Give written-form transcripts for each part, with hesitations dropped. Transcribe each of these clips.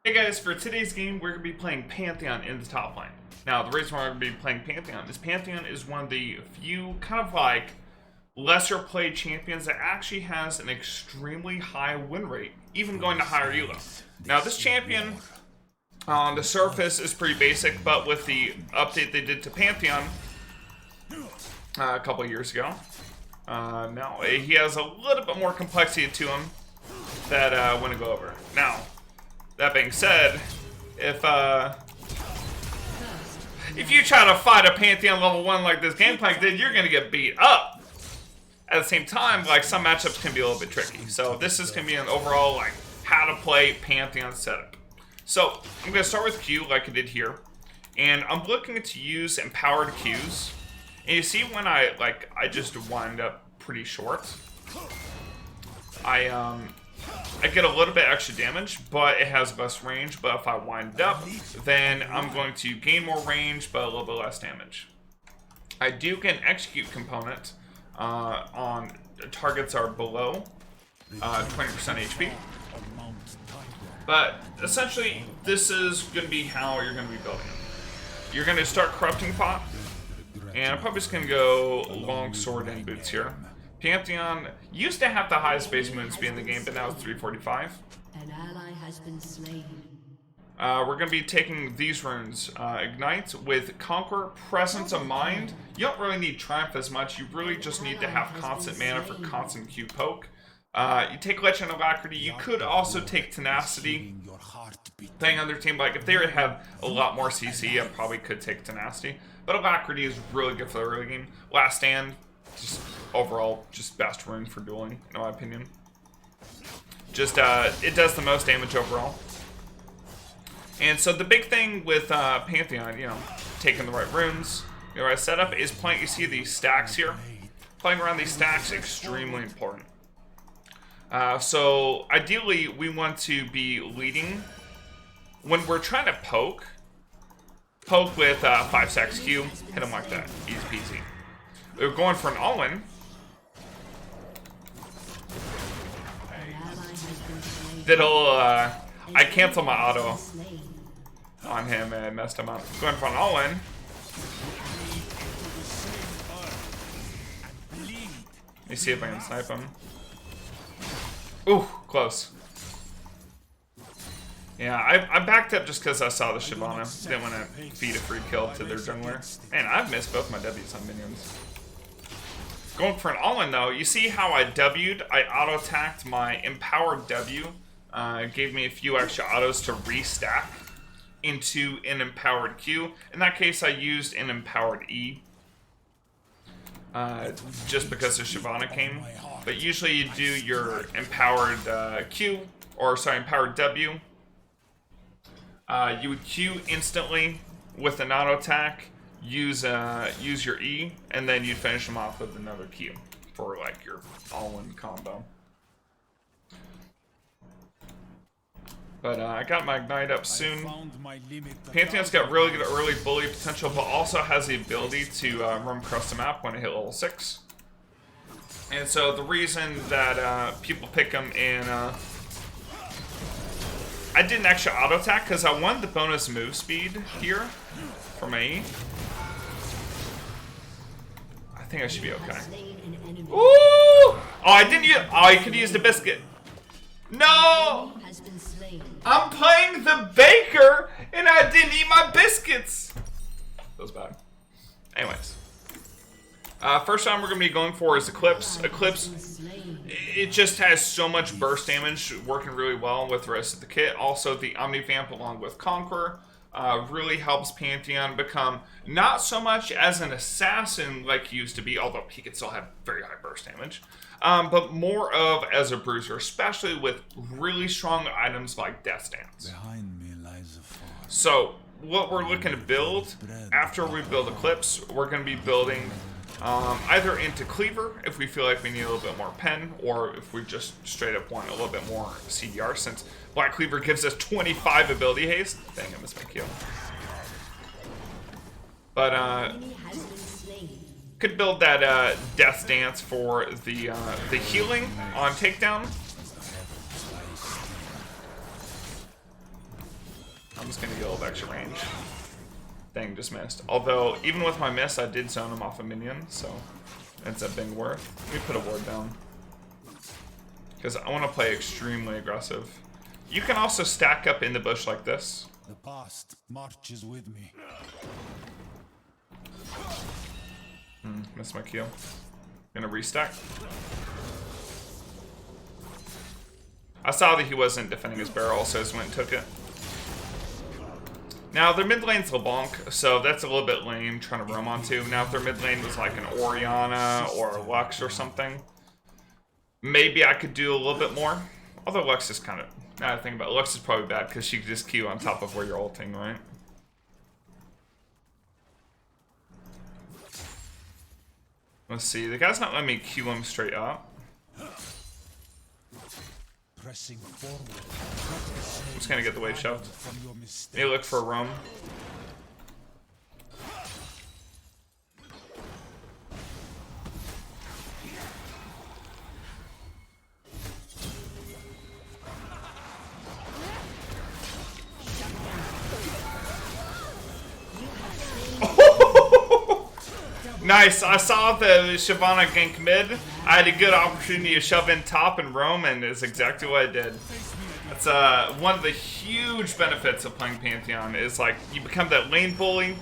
Hey guys, for today's game, we're going to be playing Pantheon in the top lane. Now, the reason why we're going to be playing Pantheon is one of the few kind of like lesser played champions that actually has an extremely high win rate, even going to higher elo. Now, this champion on the surface is pretty basic, but with the update they did to Pantheon a couple years ago, now he has a little bit more complexity to him that I want to go over. Now, that being said, if you try to fight a Pantheon level 1 like this Gangplank did, you're going to get beat up. At the same time, like, some matchups can be a little bit tricky. So this is going to be an overall, like, how to play Pantheon setup. So I'm going to start with Q like I did here. And I'm looking to use empowered Qs. And you see when I just wind up pretty short. I get a little bit extra damage, but it has less range. But if I wind up, then I'm going to gain more range, but a little bit less damage. I do get an execute component on targets are below 20% HP. But essentially, this is going to be how you're going to be building it. You're going to start corrupting pot, and I'm probably just going to go long sword and boots here. Pantheon used to have the highest base movement speed in the game, but now it's 345. An ally has been slain. We're going to be taking these runes. Ignite with Conquer, Presence of Mind. You don't really need Triumph as much. You really just need to have constant mana for constant Q poke. You take Legend of Alacrity. You could also take Tenacity. Depending on their team, like if they have a lot more CC, I probably could take Tenacity. But Alacrity is really good for the early game. Last Stand, just overall, just best rune for dueling, in my opinion. Just, it does the most damage overall. And so the big thing with Pantheon, you know, taking the right runes, the right setup, is playing, you see these stacks here? Playing around these stacks is extremely important. So ideally, we want to be leading. When we're trying to poke with 5 stacks Q, hit them like that, easy peasy. We're going for an all-in. That'll, I canceled my auto on him and messed him up. Going for an all-in. Let me see if I can snipe him. Ooh, close. Yeah, I backed up just because I saw the Shyvana. Didn't want to feed a free kill to their jungler. Man, I've missed both my W's on minions. Going for an all-in though, you see how I W'd? I auto-attacked my empowered W. It gave me a few extra autos to restack into an empowered Q. In that case, I used an empowered E. Just because the Shyvana came. But usually you do your empowered Q, or sorry, empowered W. You would Q instantly with an auto attack, use your E, and then you'd finish them off with another Q for like your all-in combo. But I got my Ignite up soon. Pantheon's got really good early bully potential, but also has the ability to roam across the map when it hit level 6. And so the reason that people pick him in... I did an extra auto attack because I wanted the bonus move speed here for my E. I think I should be okay. Ooh! Oh, I didn't use... Oh, I could use the biscuit. No! I'm playing the baker, and I didn't eat my biscuits. That was bad. Anyways. First time we're going to be going for is Eclipse. Eclipse, it just has so much burst damage, working really well with the rest of the kit. Also, the Omnivamp along with Conqueror really helps Pantheon become not so much as an assassin like he used to be, although he could still have very high burst damage, but more of as a bruiser, especially with really strong items like Death Stance. Behind me lies a forest. So, what we're looking to build, after we build Eclipse, we're going to be building either into Cleaver, if we feel like we need a little bit more pen, or if we just straight up want a little bit more CDR, since Black Cleaver gives us 25 ability haste. Dang, I missed my kill. But, could build that Death Dance for the healing on takedown. I'm just gonna get a little extra range. Dang, just missed. Although, even with my miss, I did zone him off a minion, so it ends up being worth. Let me put a ward down. Because I want to play extremely aggressive. You can also stack up in the bush like this. The past marches with me. Missed my Q. Gonna restack. I saw that he wasn't defending his barrel, so I just went and took it. Now, their mid lane's LeBlanc, so that's a little bit lame trying to roam onto. Now, if their mid lane was like an Orianna or a Lux or something, maybe I could do a little bit more. Although Lux is kind of... Now I think about it, Lux is probably bad because she can just Q on top of where you're ulting, right? Let's see. The guy's not letting me Q him straight up. Pressing forward. I'm just gonna get the wave shoved. Maybe look for a roam. Nice. I saw the Shyvana gank mid. I had a good opportunity to shove in top and roam, and is exactly what I did. That's one of the huge benefits of playing Pantheon is like you become that lane bully,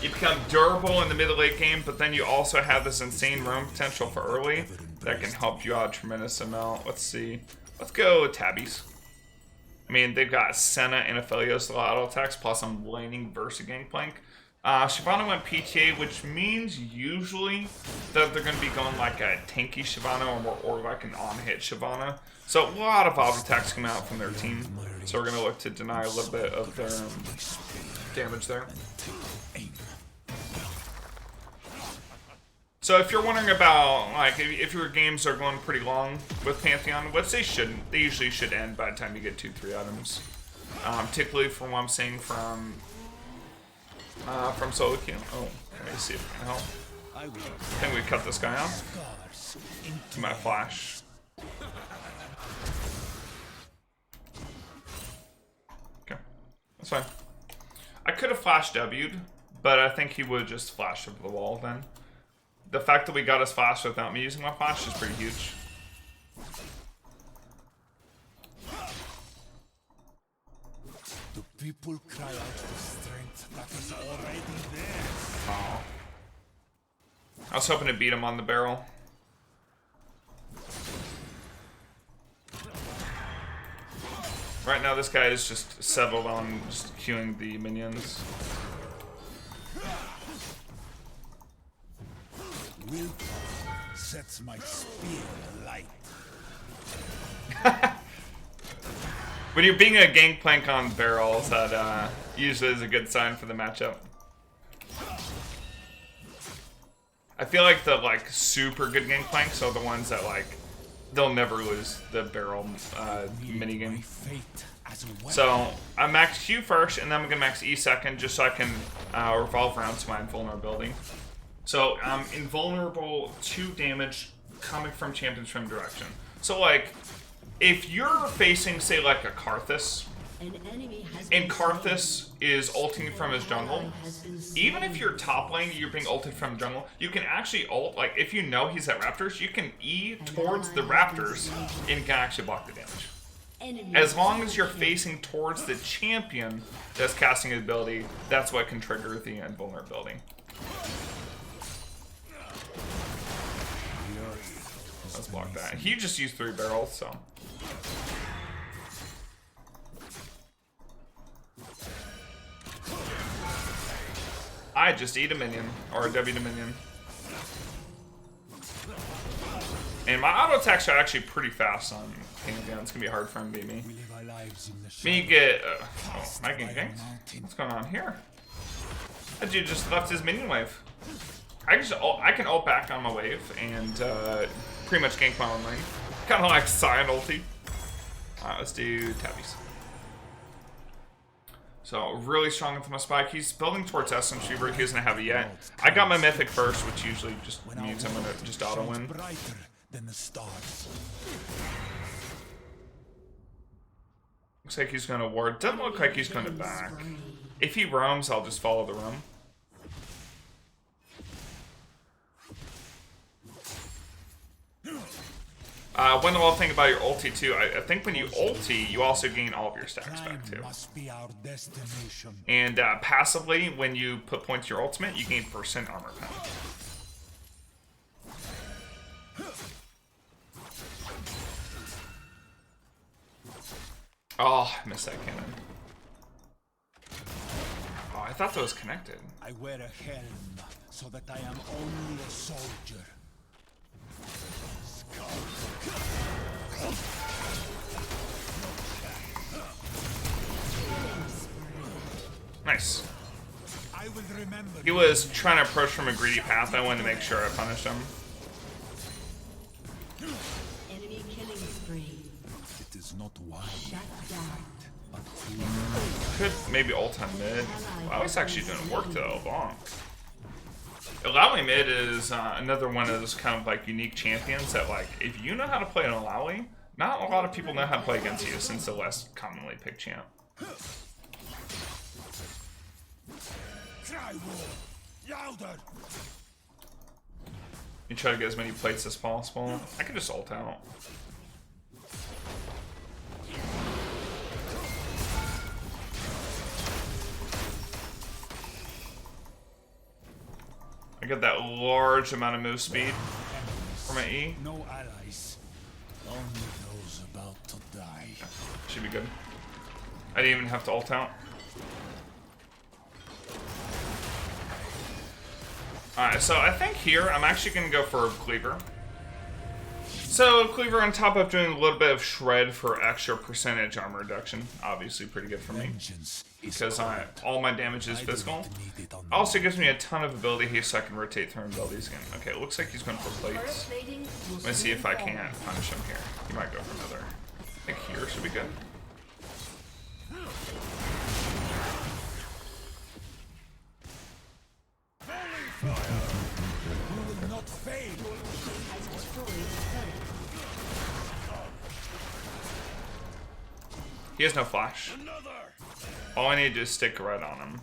you become durable in the mid late game, but then you also have this insane roam potential for early that can help you out a tremendous amount. Let's see. Let's go Tabbies. I mean, they've got Senna and Aphelios, a lot of auto attacks, plus I'm laning versus Gangplank. Shyvana went PTA, which means usually that they're going to be going like a tanky Shyvana or like an on-hit Shyvana. So a lot of auto attacks come out from their team. So we're going to look to deny a little bit of their damage there. So if you're wondering about, like, if your games are going pretty long with Pantheon, which they shouldn't, they usually should end by the time you get 2-3 items. Particularly from what I'm seeing from solo queue. Oh, let me see if I can help. I think we cut this guy off. To my flash. Okay, that's fine. I could have flash W'd, but I think he would have just flashed over the wall then. The fact that we got his flash without me using my flash is pretty huge. The people cry out for strength that is already there. Oh. I was hoping to beat him on the barrel. Right now this guy is just settled on just queuing the minions. Willpower sets my spear alight. When you're being a gangplank on barrels, that usually is a good sign for the matchup. I feel like the super good gangplanks are the ones that they'll never lose the barrel minigame. So I max Q first, and then I'm gonna max E second, just so I can revolve around to my invulnerability. So I'm invulnerable to damage coming from champions from direction. So if you're facing, say, like a Karthus, and Karthus is ulting from his jungle, even if you're top lane, you're being ulted from jungle, you can actually ult, if you know he's at Raptors, you can E towards the Raptors and can actually block the damage. As long as you're facing towards the champion that's casting his ability, that's what can trigger the invulnerability. Let's block that. He just used 3 barrels, so. I just eat a minion, or a W to minion. And my auto attacks are actually pretty fast on Pantheon. It's gonna be hard for him to beat me. Me get. Oh, am I getting ganked? What's going on here? That dude just left his minion wave. I can ult back on my wave and pretty much gank my own lane. Kind of like Scion ulti. Alright, let's do tabbies. So, really strong into my spike. He's building towards Essence Reaver. He doesn't have it yet. I got my Mythic first, which usually just means I'm going to just auto-win. Looks like he's going to ward. Doesn't look like he's going to back. If he roams, I'll just follow the roam. One little thing about your ulti too, I think when you ulti, you also gain all of your stacks back too. And passively, when you put points to your ultimate, you gain % armor pen. Oh, I missed that cannon. Oh, I thought that was connected. I wear a helm so that I am only a soldier. Nice. I will remember. He was trying to approach from a greedy path. I wanted to make sure I punished him. Enemy killing spree. It is not wise. Shut down. But Could maybe ult on mid. Well, I was actually doing work though. Bonk. Alawi mid is another one of those kind of like unique champions that, like, if you know how to play an Alawi, not a lot of people know how to play against you since the less commonly picked champ. cry louder. You try to get as many plates as possible. I can just ult out. I get that large amount of move speed for my E. No allies. Only those about to die. Should be good. I didn't even have to ult out. Alright, so I think here I'm actually going to go for Cleaver. So Cleaver on top of doing a little bit of Shred for extra percentage armor reduction. Obviously pretty good for me. Because all my damage is physical. Also gives me a ton of ability haste so I can rotate through abilities again. Okay, it looks like he's going for plates. Let's see if I can't punish him here. He might go for another. I think here should be good. You will not fail. He has no flash. All I need to do is stick red on him.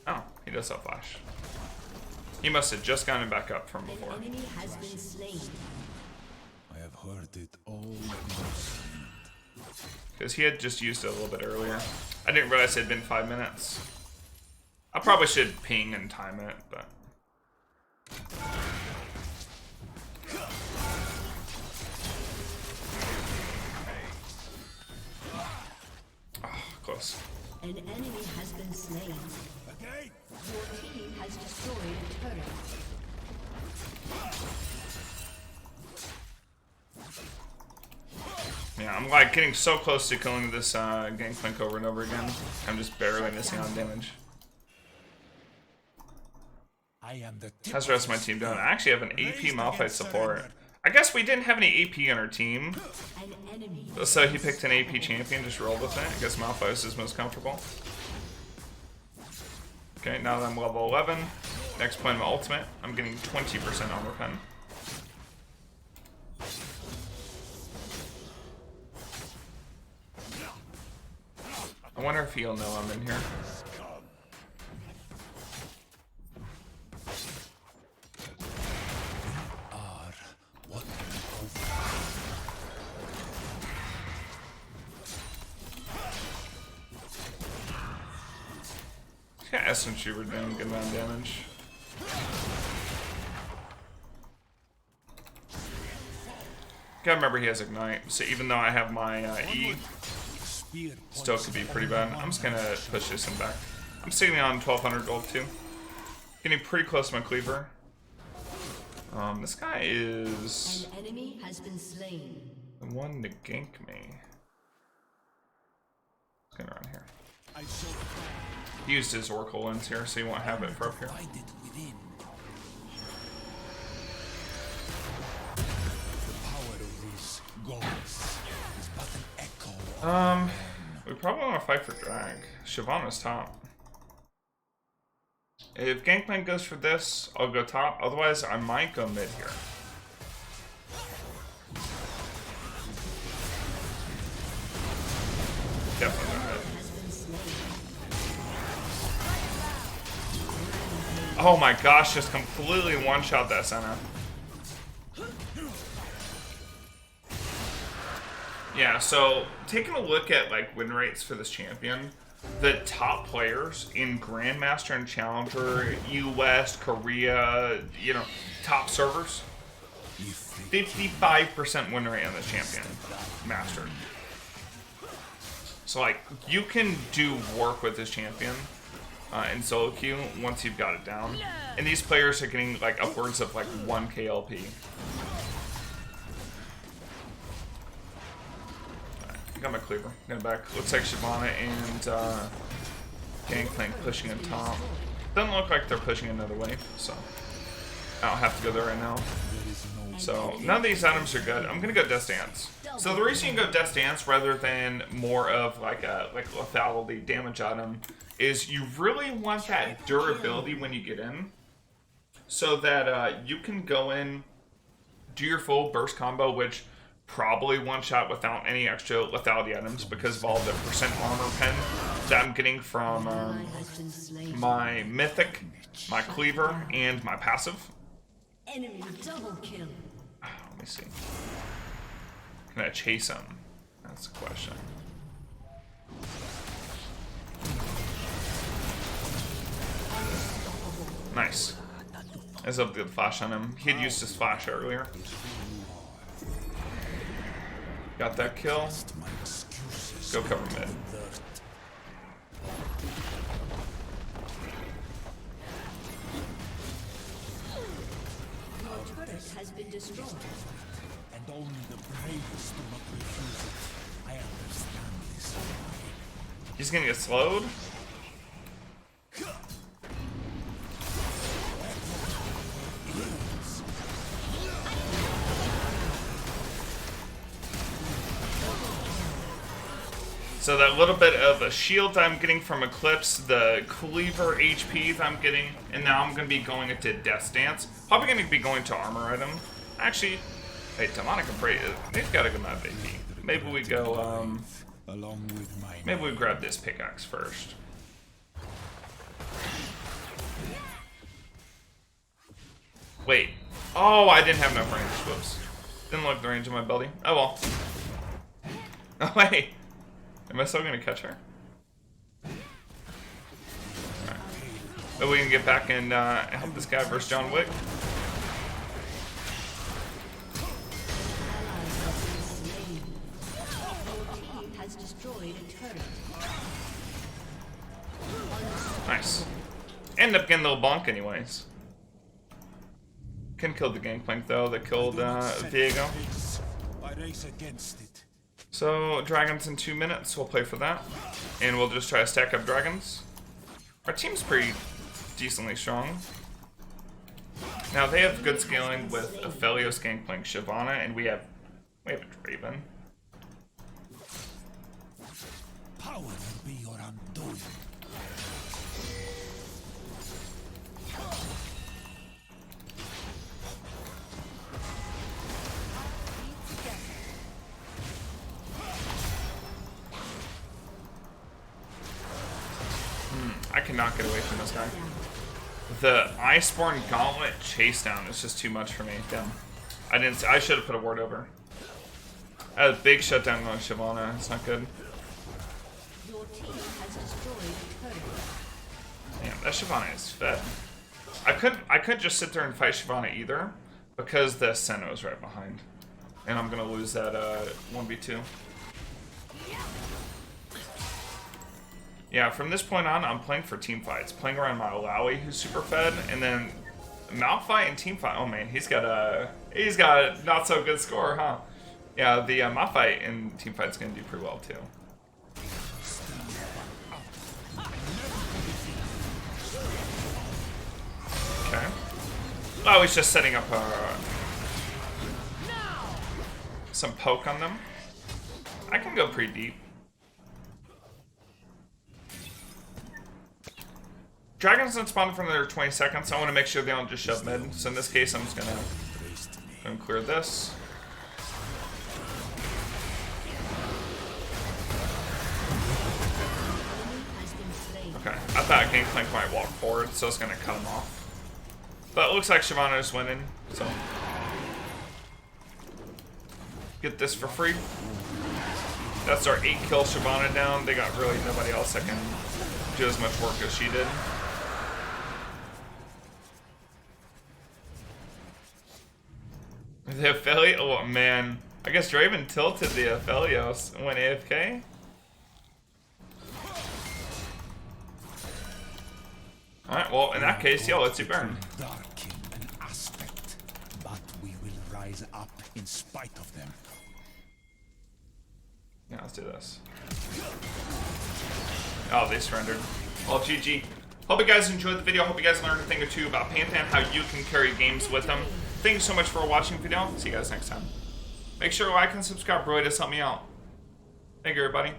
Oh, he does have flash. He must have just gotten back up from before. An enemy has been slain. I have heard it all. Because he had just used it a little bit earlier. I didn't realize it had been 5 minutes. I probably should ping and time it, but... Oh, close. An enemy has been slain. Okay. Your team has destroyed a turret. Yeah, I'm like getting so close to killing this Gangplank over and over again. I'm just barely missing on damage. I am the How's the rest of my team doing? I actually have an AP Malphite support. I guess we didn't have any AP on our team. An enemy. So he picked an AP champion, just rolled with it. I guess Malphite is his most comfortable. Okay, now that I'm level 11, next point of my ultimate, I'm getting 20% armor pen. I wonder if he'll know I'm in here. Yeah, Essence Shooter doing a good amount of damage. Gotta remember he has Ignite, so even though I have my E, still could be pretty bad. I'm just gonna push this one back. I'm sitting on 1200 gold too. Getting pretty close to my Cleaver. This guy is An enemy has been slain. the one to gank me. He's gonna run here. He used his Oracle lens here, so he won't have it for up here. We probably want to fight for drag. Shyvana's top. If Gangplank goes for this, I'll go top. Otherwise, I might go mid here. Oh my gosh, just completely one-shot that Senna. Yeah, so taking a look at like win rates for this champion, the top players in Grandmaster and Challenger, US, Korea, you know, top servers, 55% win rate on the champion, Master. So like, you can do work with this champion in solo queue once you've got it down. And these players are getting like upwards of like 1 KLP. Got my cleaver. Got back. Looks like Shyvana and Gangplank pushing on top. Doesn't look like they're pushing another wave, so I don't have to go there right now. So none of these items are good. I'm gonna go Death Dance. So the reason you can go Death Dance rather than more of like a lethality damage item is you really want that durability when you get in, so that you can go in, do your full burst combo, which probably one shot without any extra lethality items because of all the percent armor pen that I'm getting from my mythic, my cleaver, and my passive. Enemy double kill. Let me see. Can I chase him? That's the question. Nice. There's a good flash on him. He had used his flash earlier. Got that kill. Go cover mid. Your turret has been destroyed. And only the bravest do not refuse it. I understand this. He's gonna get slowed. So that little bit of a shield I'm getting from Eclipse, the cleaver HP that I'm getting, and now I'm going to be going into Death Dance. Probably going to be going to armor item. Actually, hey, Demonic Embrace, they've got a good amount of AP. Maybe we go, maybe we grab this pickaxe first. Wait. Oh, I didn't have enough range. Whoops. Didn't look at the range of my belly. Oh well. Oh wait. Am I still gonna catch her? Alright. But we can get back and help this guy versus John Wick. Has destroyed a turret. Nice. End up getting a little bonk anyways. Couldn't kill the Gangplank though, that killed Diego. I race against it. So, dragons in 2 minutes, we'll play for that. And we'll just try to stack up dragons. Our team's pretty decently strong. Now, they have good scaling with Aphelios, Gangplank, Shyvana, and we have a Draven. Power will be your undoing. I cannot get away from this guy. The Iceborne Gauntlet chase down is just too much for me. Damn. I should have put a ward over. I had a big shutdown on Shyvana. It's not good. Your team has destroyed a turret. Damn, that Shyvana is fed. I couldn't just sit there and fight Shyvana either, because the Senna is right behind. And I'm gonna lose that 1v2. Yeah, from this point on, I'm playing for team fights. Playing around my Malawi, who's super fed, and then Malphite and team fight. Oh man, he's got a not so good score, huh? Yeah, the Malphite in team fight's gonna do pretty well too. Okay. Oh, he's just setting up some poke on them. I can go pretty deep. Dragons don't spawn for another 20 seconds. I want to make sure they don't just shove mid. So in this case, I'm just gonna clear this. Okay, I thought Gangplank might walk forward, so it's gonna cut him off. But it looks like Shyvana's winning, so. Get this for free. That's our 8-kill Shyvana down. They got really nobody else that can do as much work as she did. The Aphelios, oh man. I guess Draven tilted the Aphelios and went AFK. Alright, well, in that case, yeah, let's see burn. Darken an aspect, but we will rise up in spite of them. Yeah, let's do this. Oh, they surrendered. Well, GG. Hope you guys enjoyed the video. Hope you guys learned a thing or two about Pantheon, how you can carry games with them. Thanks so much for watching the video. See you guys next time. Make sure to like and subscribe. Really does help me out. Thank you, everybody.